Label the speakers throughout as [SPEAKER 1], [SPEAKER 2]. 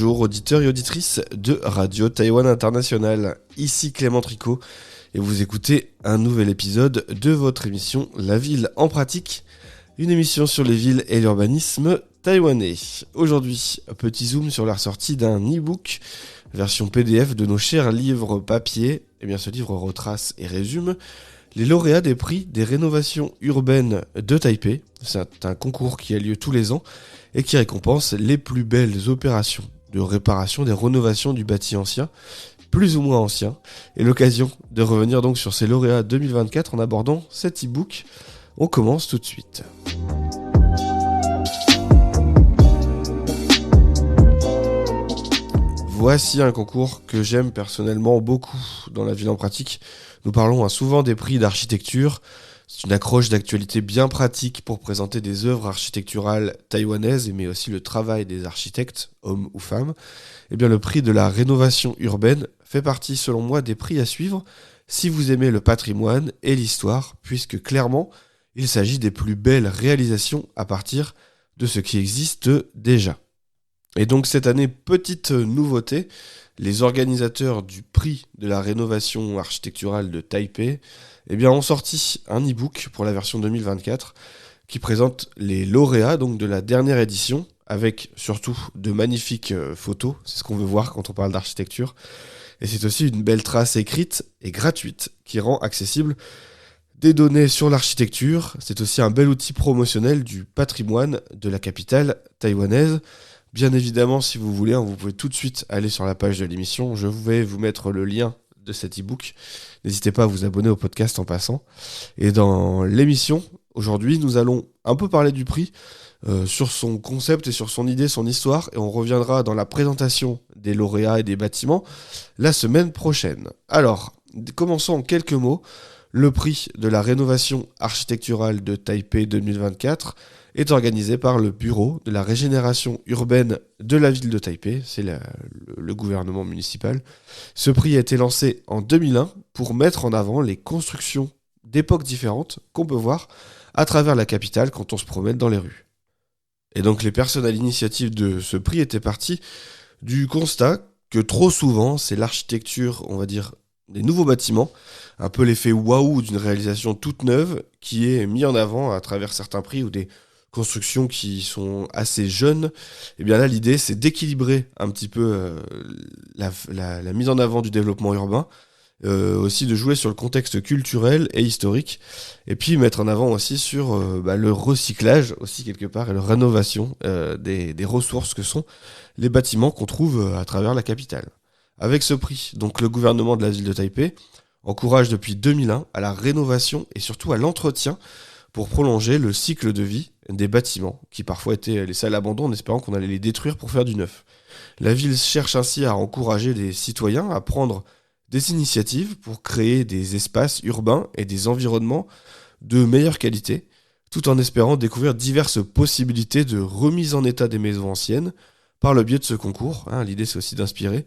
[SPEAKER 1] Bonjour auditeurs et auditrices de Radio Taïwan International, ici Clément Tricot et vous écoutez un nouvel épisode de votre émission La Ville en pratique, une émission sur les villes et l'urbanisme taïwanais. Aujourd'hui, petit zoom sur la sortie d'un e-book, version PDF de nos chers livres papier. Eh bien, ce livre retrace et résume les lauréats des prix des rénovations urbaines de Taipei. C'est un concours qui a lieu tous les ans et qui récompense les plus belles opérations de réparation des rénovations du bâti ancien, plus ou moins ancien, et l'occasion de revenir donc sur ces lauréats 2024 en abordant cet e-book. On commence tout de suite. Voici un concours que j'aime personnellement beaucoup dans la ville en pratique. Nous parlons souvent des prix d'architecture. C'est une accroche d'actualité bien pratique pour présenter des œuvres architecturales taïwanaises, mais aussi le travail des architectes, hommes ou femmes. Eh bien, le prix de la rénovation urbaine fait partie, selon moi, des prix à suivre si vous aimez le patrimoine et l'histoire, puisque clairement, il s'agit des plus belles réalisations à partir de ce qui existe déjà. Et donc cette année, petite nouveauté, les organisateurs du prix de la rénovation architecturale de Taipei ont sorti un e-book pour la version 2024 qui présente les lauréats donc, de la dernière édition avec surtout de magnifiques photos, c'est ce qu'on veut voir quand on parle d'architecture. Et c'est aussi une belle trace écrite et gratuite qui rend accessible des données sur l'architecture. C'est aussi un bel outil promotionnel du patrimoine de la capitale taïwanaise. Bien évidemment, si vous voulez, vous pouvez tout de suite aller sur la page de l'émission. Je vais vous mettre le lien de cet e-book. N'hésitez pas à vous abonner au podcast en passant. Et dans l'émission, aujourd'hui, nous allons un peu parler du prix, sur son concept et sur son idée, son histoire. Et on reviendra dans la présentation des lauréats et des bâtiments la semaine prochaine. Alors, commençons en quelques mots. Le prix de la rénovation architecturale de Taipei 2024 est organisé par le Bureau de la régénération urbaine de la ville de Taipei, c'est le gouvernement municipal. Ce prix a été lancé en 2001 pour mettre en avant les constructions d'époques différentes qu'on peut voir à travers la capitale quand on se promène dans les rues. Et donc les personnes à l'initiative de ce prix étaient parties du constat que trop souvent c'est l'architecture, on va dire, des nouveaux bâtiments, un peu l'effet waouh d'une réalisation toute neuve qui est mis en avant à travers certains prix ou des constructions qui sont assez jeunes. Et bien là, l'idée, c'est d'équilibrer un petit peu la mise en avant du développement urbain, aussi de jouer sur le contexte culturel et historique, et puis mettre en avant aussi sur le recyclage, aussi quelque part, et la rénovation des ressources que sont les bâtiments qu'on trouve à travers la capitale. Avec ce prix, donc le gouvernement de la ville de Taipei encourage depuis 2001 à la rénovation et surtout à l'entretien pour prolonger le cycle de vie des bâtiments qui parfois étaient laissés à l'abandon en espérant qu'on allait les détruire pour faire du neuf. La ville cherche ainsi à encourager les citoyens à prendre des initiatives pour créer des espaces urbains et des environnements de meilleure qualité, tout en espérant découvrir diverses possibilités de remise en état des maisons anciennes par le biais de ce concours. L'idée, c'est aussi d'inspirer.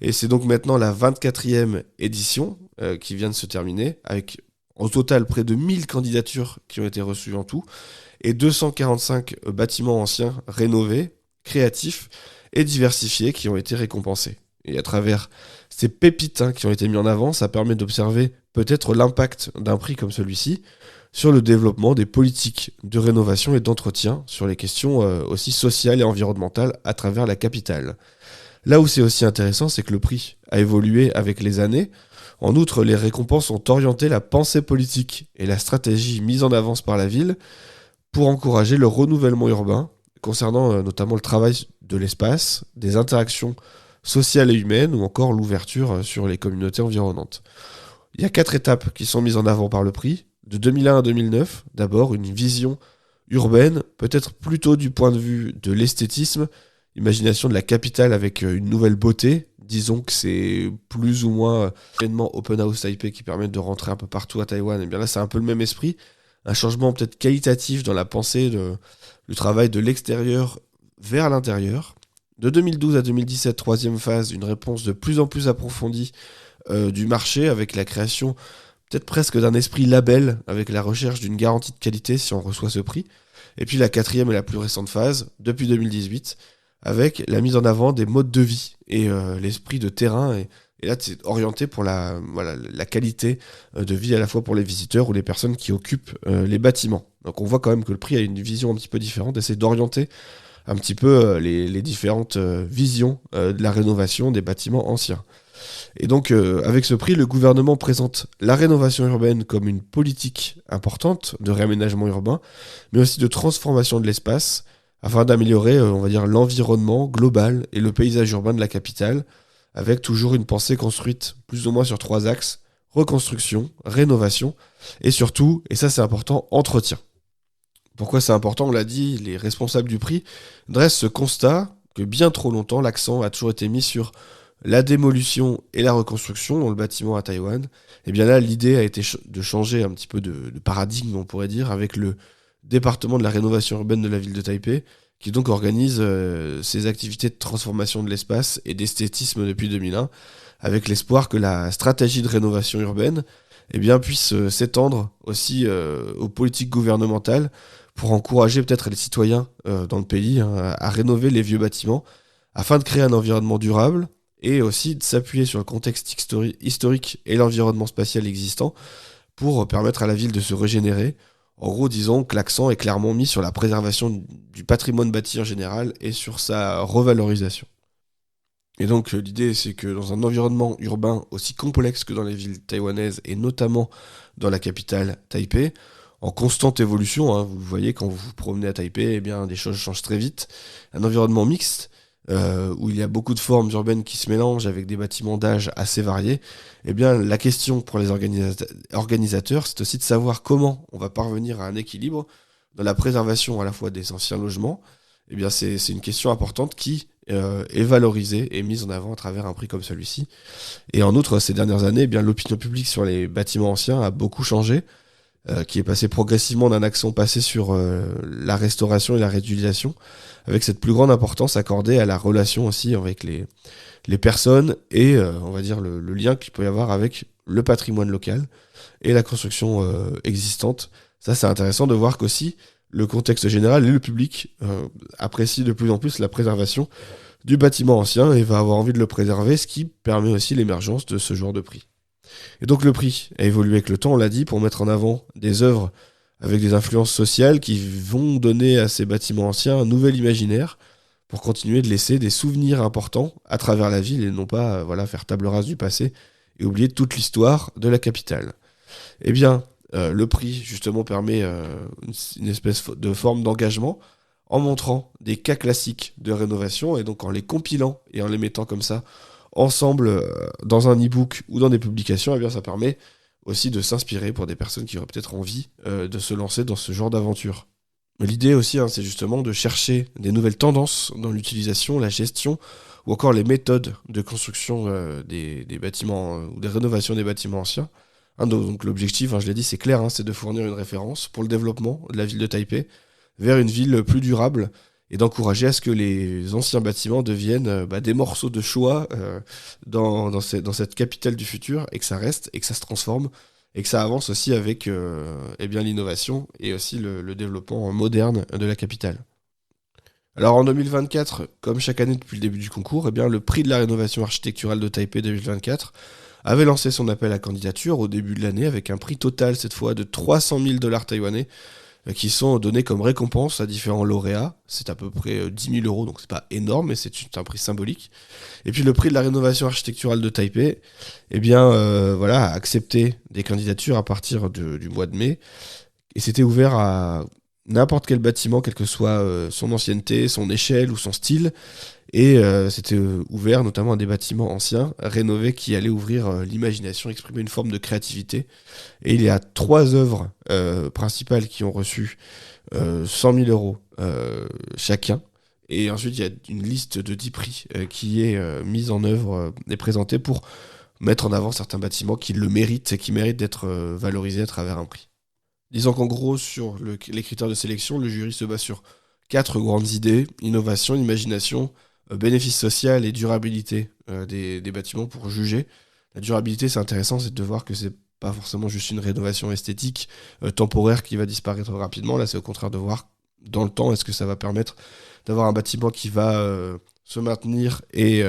[SPEAKER 1] Et c'est donc maintenant la 24e édition qui vient de se terminer, avec au total près de 1000 candidatures qui ont été reçues en tout, et 245 bâtiments anciens rénovés, créatifs et diversifiés qui ont été récompensés. Et à travers ces pépites qui ont été mis en avant, ça permet d'observer peut-être l'impact d'un prix comme celui-ci sur le développement des politiques de rénovation et d'entretien, sur les questions aussi sociales et environnementales à travers la capitale. Là où c'est aussi intéressant, c'est que le prix a évolué avec les années. En outre, les récompenses ont orienté la pensée politique et la stratégie mise en avance par la ville pour encourager le renouvellement urbain, concernant notamment le travail de l'espace, des interactions sociales et humaines, ou encore l'ouverture sur les communautés environnantes. Il y a 4 étapes qui sont mises en avant par le prix. De 2001 à 2009, d'abord une vision urbaine, peut-être plutôt du point de vue de l'esthétisme, imagination de la capitale avec une nouvelle beauté. Disons que c'est plus ou moins l'événement Open House Taipei qui permet de rentrer un peu partout à Taïwan. Et bien là, c'est un peu le même esprit. Un changement peut-être qualitatif dans la pensée du travail de l'extérieur vers l'intérieur. De 2012 à 2017, troisième phase, une réponse de plus en plus approfondie du marché avec la création peut-être presque d'un esprit label avec la recherche d'une garantie de qualité si on reçoit ce prix. Et puis la quatrième et la plus récente phase, depuis 2018, avec la mise en avant des modes de vie et l'esprit de terrain. Et là, c'est orienté pour la qualité de vie à la fois pour les visiteurs ou les personnes qui occupent les bâtiments. Donc on voit quand même que le prix a une vision un petit peu différente, essaie d'orienter un petit peu les différentes visions de la rénovation des bâtiments anciens. Et donc, avec ce prix, le gouvernement présente la rénovation urbaine comme une politique importante de réaménagement urbain, mais aussi de transformation de l'espace, afin d'améliorer, on va dire, l'environnement global et le paysage urbain de la capitale, avec toujours une pensée construite plus ou moins sur 3 axes: reconstruction, rénovation, et surtout, et ça c'est important, entretien. Pourquoi c'est important? On l'a dit, les responsables du prix dressent ce constat que bien trop longtemps, l'accent a toujours été mis sur la démolition et la reconstruction dans le bâtiment à Taïwan. Et bien là, l'idée a été de changer un petit peu de paradigme, on pourrait dire, avec le département de la rénovation urbaine de la ville de Taipei, qui donc organise ses activités de transformation de l'espace et d'esthétisme depuis 2001, avec l'espoir que la stratégie de rénovation urbaine puisse s'étendre aussi aux politiques gouvernementales pour encourager peut-être les citoyens dans le pays à rénover les vieux bâtiments afin de créer un environnement durable et aussi de s'appuyer sur le contexte historique et l'environnement spatial existant pour permettre à la ville de se régénérer. En gros, disons que l'accent est clairement mis sur la préservation du patrimoine bâti en général et sur sa revalorisation. Et donc l'idée, c'est que dans un environnement urbain aussi complexe que dans les villes taïwanaises et notamment dans la capitale Taipei, en constante évolution, vous le voyez quand vous vous promenez à Taipei, des choses changent très vite. Un environnement mixte, où il y a beaucoup de formes urbaines qui se mélangent avec des bâtiments d'âge assez variés, la question pour les organisateurs, c'est aussi de savoir comment on va parvenir à un équilibre dans la préservation à la fois des anciens logements. C'est une question importante qui est valorisée et mise en avant à travers un prix comme celui-ci. Et en outre, ces dernières années, l'opinion publique sur les bâtiments anciens a beaucoup changé, qui est passé progressivement d'un accent passé sur la restauration et la réutilisation, avec cette plus grande importance accordée à la relation aussi avec les personnes et on va dire le lien qu'il peut y avoir avec le patrimoine local et la construction existante. Ça, c'est intéressant de voir qu'aussi le contexte général et le public apprécient de plus en plus la préservation du bâtiment ancien et va avoir envie de le préserver, ce qui permet aussi l'émergence de ce genre de prix. Et donc le prix a évolué avec le temps, on l'a dit, pour mettre en avant des œuvres avec des influences sociales qui vont donner à ces bâtiments anciens un nouvel imaginaire pour continuer de laisser des souvenirs importants à travers la ville et non pas faire table rase du passé et oublier toute l'histoire de la capitale. Le prix justement permet une espèce de forme d'engagement en montrant des cas classiques de rénovation et donc en les compilant et en les mettant comme ça ensemble dans un e-book ou dans des publications, ça permet aussi de s'inspirer pour des personnes qui auraient peut-être envie de se lancer dans ce genre d'aventure. Mais l'idée aussi, c'est justement de chercher des nouvelles tendances dans l'utilisation, la gestion ou encore les méthodes de construction des bâtiments ou des rénovations des bâtiments anciens. Donc l'objectif, je l'ai dit, c'est clair, c'est de fournir une référence pour le développement de la ville de Taipei vers une ville plus durable et d'encourager à ce que les anciens bâtiments deviennent des morceaux de choix dans cette capitale du futur et que ça reste et que ça se transforme et que ça avance aussi avec l'innovation et aussi le développement moderne de la capitale. Alors en 2024, comme chaque année depuis le début du concours, le prix de la rénovation architecturale de Taipei 2024 avait lancé son appel à candidature au début de l'année avec un prix total cette fois de 300 000 $ taïwanais qui sont donnés comme récompense à différents lauréats. C'est à peu près 10 000 €, donc c'est pas énorme, mais c'est un prix symbolique. Et puis le prix de la rénovation architecturale de Taipei, a accepté des candidatures à partir du mois de mai, et c'était ouvert à n'importe quel bâtiment, quelle que soit son ancienneté, son échelle ou son style, et c'était ouvert notamment à des bâtiments anciens, rénovés, qui allaient ouvrir l'imagination, exprimer une forme de créativité. Et il y a 3 œuvres principales qui ont reçu 100 000 € chacun. Et ensuite, il y a une liste de 10 prix qui est mise en œuvre et présentée pour mettre en avant certains bâtiments qui le méritent et qui méritent d'être valorisés à travers un prix. Disons qu'en gros, sur les critères de sélection, le jury se base sur 4 grandes idées: innovation, imagination, bénéfice social et durabilité des bâtiments pour juger. La durabilité, c'est intéressant, c'est de voir que c'est pas forcément juste une rénovation esthétique temporaire qui va disparaître rapidement. Là, c'est au contraire de voir dans le temps? Est-ce que ça va permettre d'avoir un bâtiment qui va se maintenir et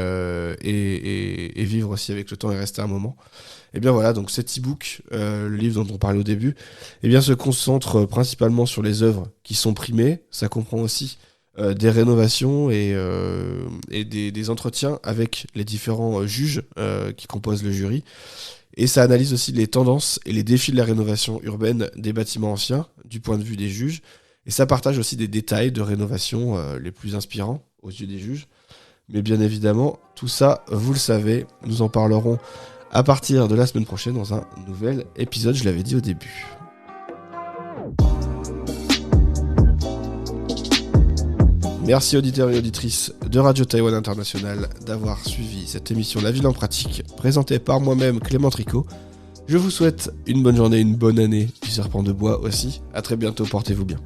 [SPEAKER 1] vivre aussi avec le temps et rester un moment? Et bien voilà, donc cet e-book, le livre dont on parlait au début, eh bien se concentre principalement sur les œuvres qui sont primées. Ça comprend aussi des rénovations et des entretiens avec les différents juges qui composent le jury. Et ça analyse aussi les tendances et les défis de la rénovation urbaine des bâtiments anciens, du point de vue des juges. Et ça partage aussi des détails de rénovation les plus inspirants aux yeux des juges. Mais bien évidemment, tout ça, vous le savez, nous en parlerons à partir de la semaine prochaine dans un nouvel épisode, je l'avais dit au début. Merci auditeurs et auditrices de Radio Taïwan International d'avoir suivi cette émission La Ville en Pratique, présentée par moi-même Clément Tricot. Je vous souhaite une bonne journée, une bonne année du serpent de bois aussi. À très bientôt, portez-vous bien.